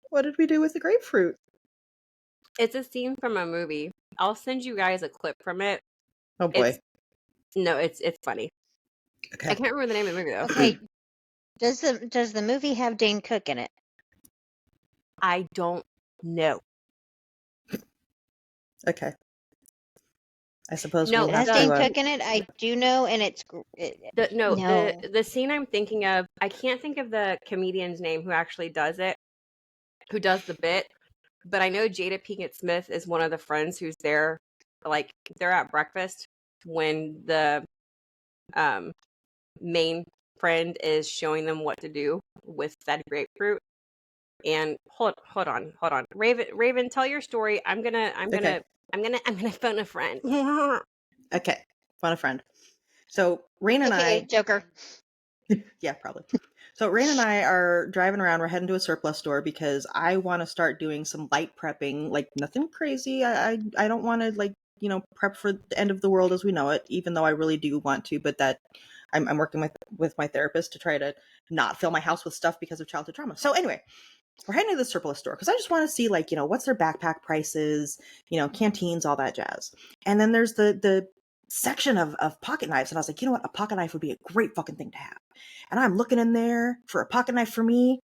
What did we do with the grapefruit? It's a scene from a movie. I'll send you guys a clip from it. Oh boy. It's funny. Okay. I can't remember the name of the movie though. Okay. Does the movie have Dane Cook in it? I don't know. Okay. I suppose No, we'll It have has to. Dane Cook in it. I do know, and it's no. The scene I'm thinking of, I can't think of the comedian's name who actually does it, who does the bit, but I know Jada Pinkett Smith is one of the friends who's there, like they're at breakfast when the main friend is showing them what to do with that grapefruit. And hold on, Raven, tell your story. I'm gonna phone a friend. Okay. Phone a friend. So Rain and AKA Joker. Yeah, probably. So Rain and I are driving around. We're heading to a surplus store because I want to start doing some light prepping, like nothing crazy. I don't want to like, prep for the end of the world as we know it, even though I really do want to, but that I'm working with my therapist to try to not fill my house with stuff because of childhood trauma. So anyway, we're heading to the surplus store because I just want to see like, what's their backpack prices, canteens, all that jazz. And then there's the section of pocket knives. And I was like, you know what? A pocket knife would be a great fucking thing to have. And I'm looking in there for a pocket knife for me.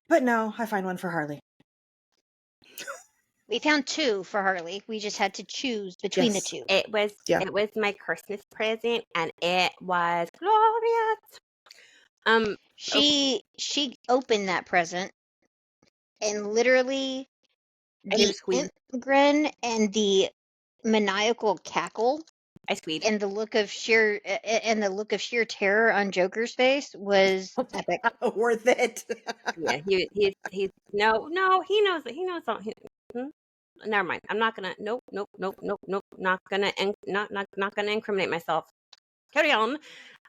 But no, I find one for Harley. We found two for Harley. We just had to choose between the two. It was my Christmas present, and it was glorious. She opened that present, and literally the grin and the maniacal cackle I squeed. and the look of sheer terror on Joker's face was epic. Worth it. Yeah, he's no, he knows it. He knows all. Never mind. I'm not gonna. Nope. Not gonna incriminate myself. Carry on.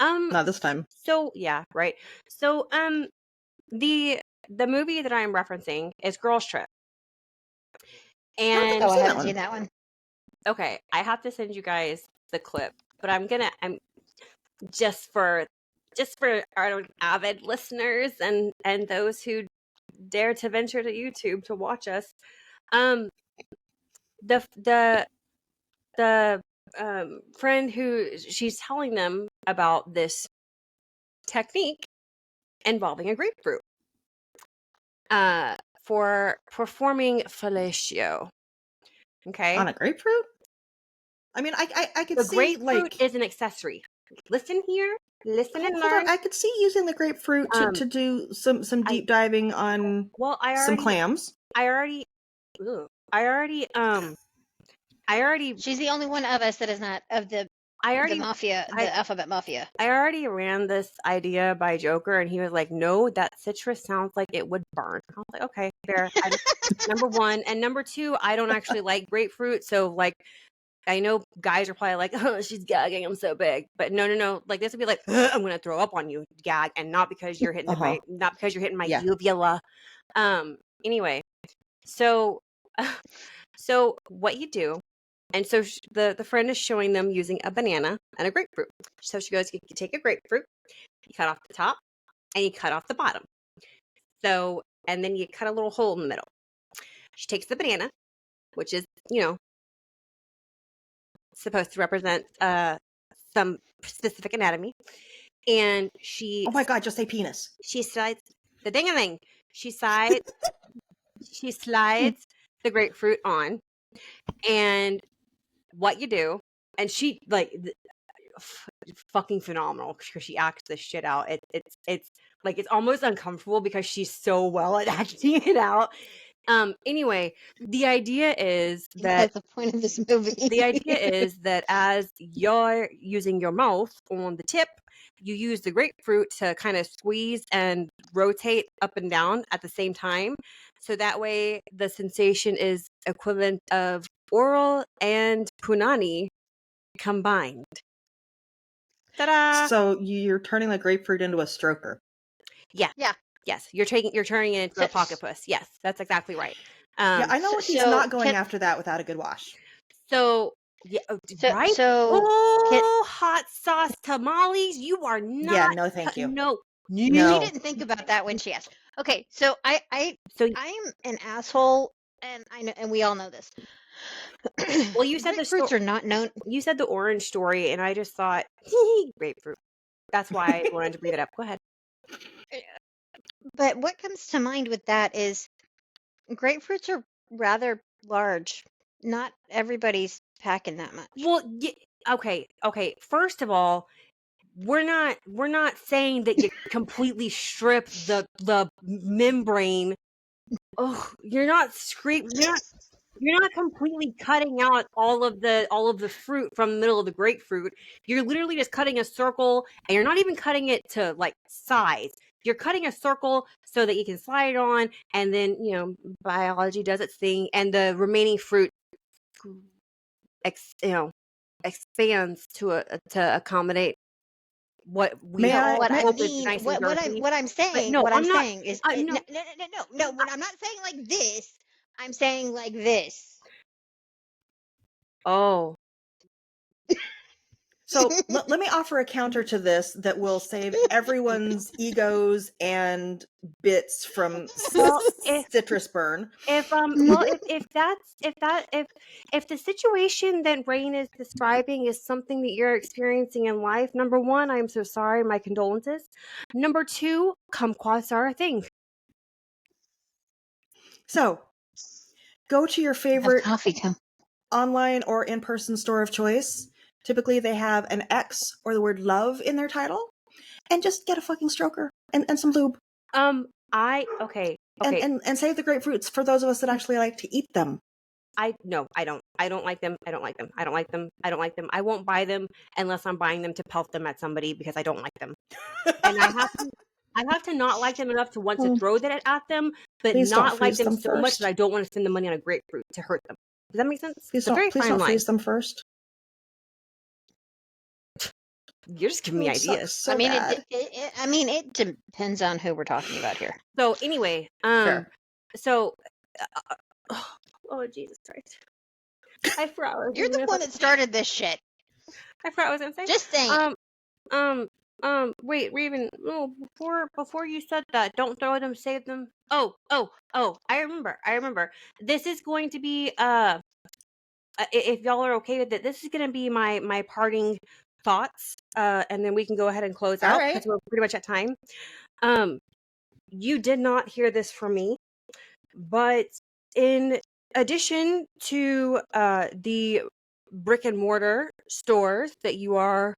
Not this time. So yeah, right. So the movie that I'm referencing is Girls Trip. And I haven't seen that one. Okay, I have to send you guys the clip, but I'm just for our avid listeners and those who dare to venture to YouTube to watch us. The friend who she's telling them about this technique involving a grapefruit for performing fellatio. Okay, on a grapefruit. I mean, I could the see grapefruit is an accessory. Listen here. Listen and learn. I could see using the grapefruit to do some deep diving on some clams. I already. She's the only one of us that is not of the mafia, the alphabet mafia. I already ran this idea by Joker, and he was like, "No, that citrus sounds like it would burn." I was like, "Okay, fair." Number one, and number two, I don't actually like grapefruit, so like, I know guys are probably like, "Oh, she's gagging, I'm so big," but no, like this would be like, "I'm gonna throw up on you, gag," and not because you're hitting not because you're hitting my uvula. Anyway, so what you do. And so the friend is showing them using a banana and a grapefruit. So she goes, you take a grapefruit, you cut off the top, and you cut off the bottom. So, and then you cut a little hole in the middle. She takes the banana, which is, supposed to represent some specific anatomy. And she... Oh my God, just say penis. She slides the ding-a-ling. She slides the grapefruit on. And what you do, and she like fucking phenomenal because she acts this shit out. It's like it's almost uncomfortable because she's so well at acting it out. Anyway, the idea is that that's the point of this movie. The idea is that as you're using your mouth on the tip, you use the grapefruit to kind of squeeze and rotate up and down at the same time. So that way the sensation is equivalent of oral and punani combined. Ta-da! So you're turning the grapefruit into a stroker. Yeah. Yes, you're turning it into a pocket puss. Yes, that's exactly right. I know he's not going after that without a good wash. So yeah, right. Hot sauce tamales. You are not. Yeah, no, thank you. No. She didn't think about that when she asked. Okay, so I'm an asshole and I know, and we all know this. Well, you said the grapefruits are not known. You said the orange story, and I just thought grapefruit. That's why I wanted to bring it up. Go ahead. But what comes to mind with that is grapefruits are rather large. Not everybody's packing that much. Well, okay. First of all, we're not saying that you completely strip the membrane. Oh, you're not completely cutting out all of the fruit from the middle of the grapefruit. You're literally just cutting a circle, and you're not even cutting it to like size. You're cutting a circle so that you can slide it on, and then biology does its thing, and the remaining fruit expands to accommodate what we May I- What I hope is mean, nice and girthy. what I'm saying, no, what I'm I'm not. saying is, No. no. When I'm not saying like this, I'm saying like this. Oh, So let me offer a counter to this that will save everyone's egos and bits from well, if citrus burn. well, if the situation that Rain is describing is something that you're experiencing in life, number one, I'm so sorry, my condolences. Number two, kumquats are a thing. So go to your Have favorite coffee come. online or in-person store of choice. Typically they have an X or the word love in their title, and just get a fucking stroker and some lube. Okay. And save the grapefruits for those of us that actually like to eat them. No, I don't. I don't like them. I don't like them. I don't like them. I don't like them. I won't buy them unless I'm buying them to pelt them at somebody because I don't like them. And I have to not like them enough to want to throw that at them, but Please don't not like freeze them them so much first. that I don't want to spend the money on a grapefruit to hurt them. Does that make sense? Please It's a very don't fine line. freeze them first. You're just giving me It ideas. sucks so I mean, bad. it depends on who we're talking about here. So anyway, Fair. so oh Jesus Christ, I forgot. You're the one that started this shit. I forgot what I was gonna say. Just saying. Wait, Raven. No, before you said that, don't throw them, save them. Oh. I remember. This is going to be if y'all are okay with it, this is going to be my parting thoughts. And then we can go ahead and close out because we're pretty much at time. You did not hear this from me, but in addition to the brick and mortar stores that you are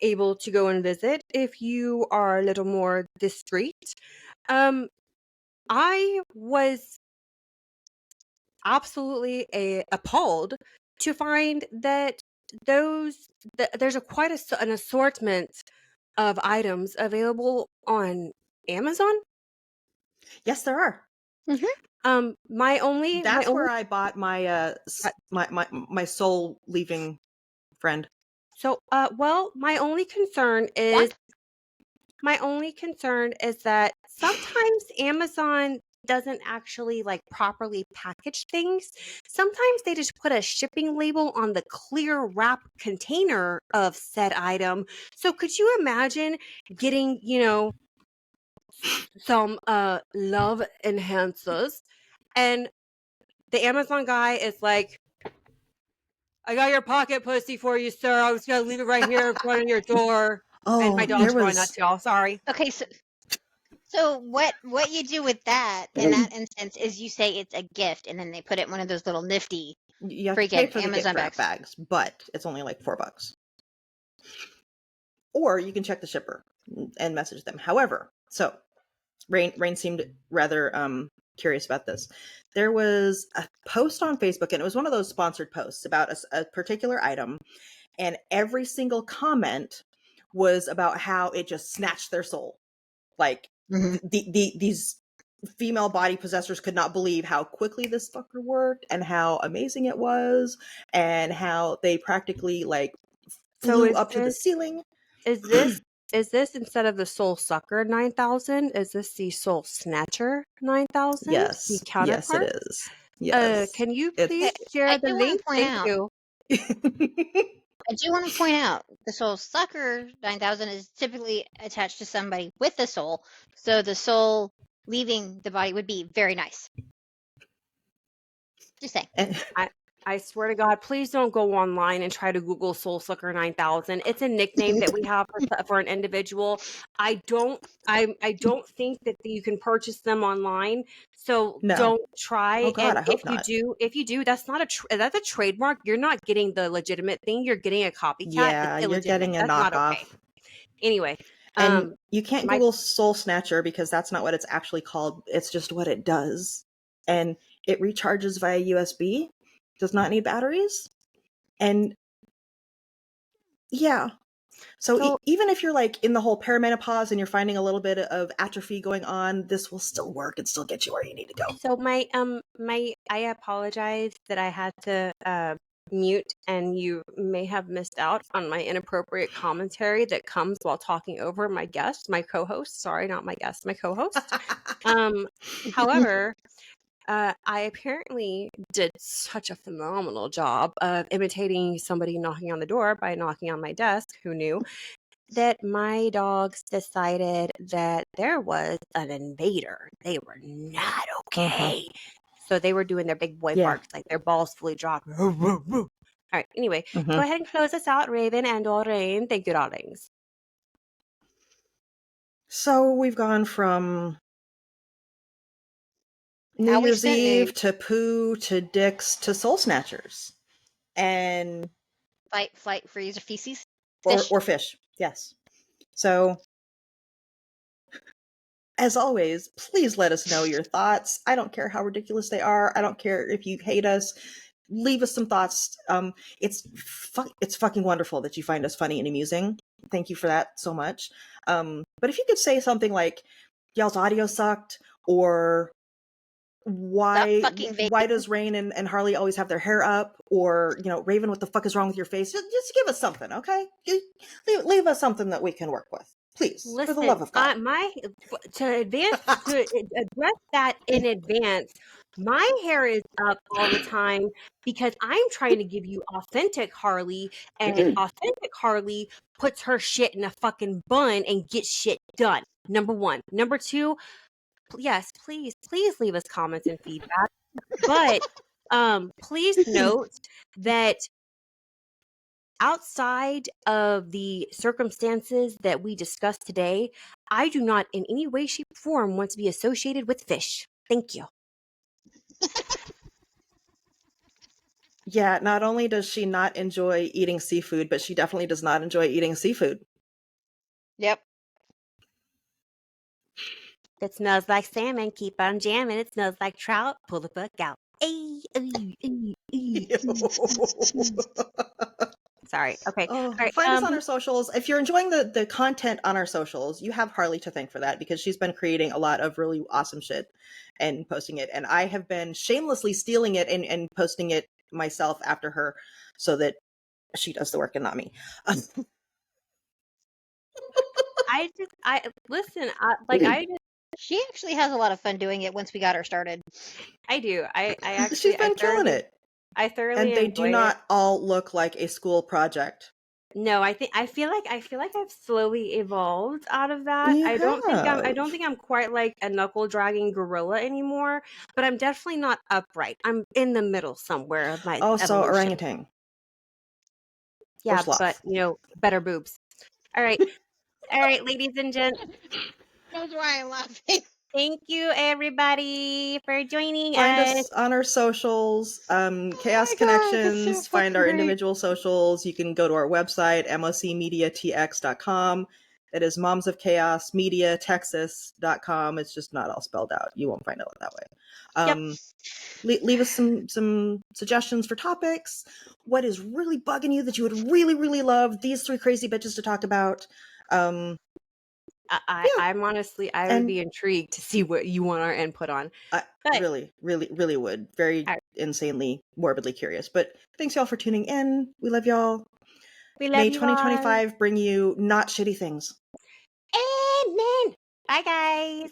able to go and visit if you are a little more discreet, I was absolutely appalled to find that there's an assortment of items available on Amazon. Yes, there are. Mm-hmm. That's where I bought my my soul leaving friend. So, well, my only concern is that sometimes Amazon doesn't actually like properly package things. Sometimes they just put a shipping label on the clear wrap container of said item. So could you imagine getting, some love enhancers, and the Amazon guy is like, I got your pocket pussy for you, sir. I was gonna leave it right here in front of your door. And my dog's going nuts, y'all. Sorry. Okay, so what you do with that in that instance is you say it's a gift, and then they put it in one of those little nifty You have to pay for the Amazon gift wrap bags, but it's only like $4. Or you can check the shipper and message them. However, so Rain seemed rather curious about this. There was a post on Facebook, and it was one of those sponsored posts about a particular item, and every single comment was about how it just snatched their soul. Like these female body possessors could not believe how quickly this fucker worked and how amazing it was, and how they practically like flew up to the ceiling. Is this instead of the Soul Sucker 9,000? Is this the Soul Snatcher 9,000? Yes, the counterpart? yes, it is. Yes, can you please share the link? Thank you. I do want to point out the Soul Sucker 9,000 is typically attached to somebody with a soul, so the soul leaving the body would be very nice. Just saying. And I swear to God, please don't go online and try to Google Soul Sucker 9000. It's a nickname that we have for an individual. I don't think that you can purchase them online. So No. don't try. Oh God, And I hope not. if you do, that's not that's a trademark. You're not getting the legitimate thing. You're getting a copycat. Yeah, It's you're illegitimate. getting a That's not knockoff. okay. Anyway, And you can't my Google Soul Snatcher because that's not what it's actually called. It's just what it does. And it recharges via USB, does not need batteries. And yeah. So even if you're like in the whole perimenopause and you're finding a little bit of atrophy going on, this will still work and still get you where you need to go. So I apologize that I had to mute, and you may have missed out on my inappropriate commentary that comes while talking over my guest, my co-host. Sorry, not my guest, my co-host. However, I apparently did such a phenomenal job of imitating somebody knocking on the door by knocking on my desk. Who knew? That my dogs decided that there was an invader. They were not okay. So they were doing their big boy barks, like their balls fully dropped. All right. Anyway, go ahead and close us out, Raven and or Rain. Thank you, darlings. So we've gone from New Year's Eve to poo to dicks to soul snatchers. And fight, flight, freeze, or feces. Or fish. Yes. So as always, please let us know your thoughts. I don't care how ridiculous they are. I don't care if you hate us. Leave us some thoughts. It's fucking wonderful that you find us funny and amusing. Thank you for that so much. But if you could say something like, y'all's audio sucked, or why does Rain and Harley always have their hair up, or Raven, what the fuck is wrong with your face? Just give us something, okay? Leave us something that we can work with. Please, listen, for the love of God. To address that in advance, my hair is up all the time because I'm trying to give you authentic Harley, and authentic Harley puts her shit in a fucking bun and gets shit done. Number one. Number two, yes, please leave us comments and feedback. But please note that outside of the circumstances that we discussed today, I do not in any way, shape, or form want to be associated with fish. Thank you. Yeah, not only does she not enjoy eating seafood, but she definitely does not enjoy eating seafood. Yep. It smells like salmon. Keep on jamming. It smells like trout. Pull the fuck out. Sorry. Okay. All right. Find us on our socials. If you're enjoying the content on our socials, you have Harley to thank for that, because she's been creating a lot of really awesome shit and posting it. And I have been shamelessly stealing it and posting it myself after her, so that she does the work and not me. She actually has a lot of fun doing it once we got her started. I do. I actually, she's been killing it. I thoroughly and they do not all look like a school project. No, I feel like I've slowly evolved out of that. I don't think I'm quite like a knuckle dragging gorilla anymore, but I'm definitely not upright. I'm in the middle somewhere of my evolution. So orangutan. Yeah, but better boobs. All right. All right, ladies and gents. That's why I'm laughing. Thank you, everybody, for joining Find us on our socials, Chaos Connections. Find our individual socials. You can go to our website, mocmediatx.com. It is Moms of Chaos Media Texas.com. It's just not all spelled out. You won't find it that way. Leave us some suggestions for topics. What is really bugging you that you would really, really love these three crazy bitches to talk about? I'm honestly, I would be intrigued to see what you want our input on. I really, really, really would. Very insanely, morbidly curious. But thanks y'all for tuning in. We love y'all. We love you 2025 bring you not shitty things. Amen. Bye, guys.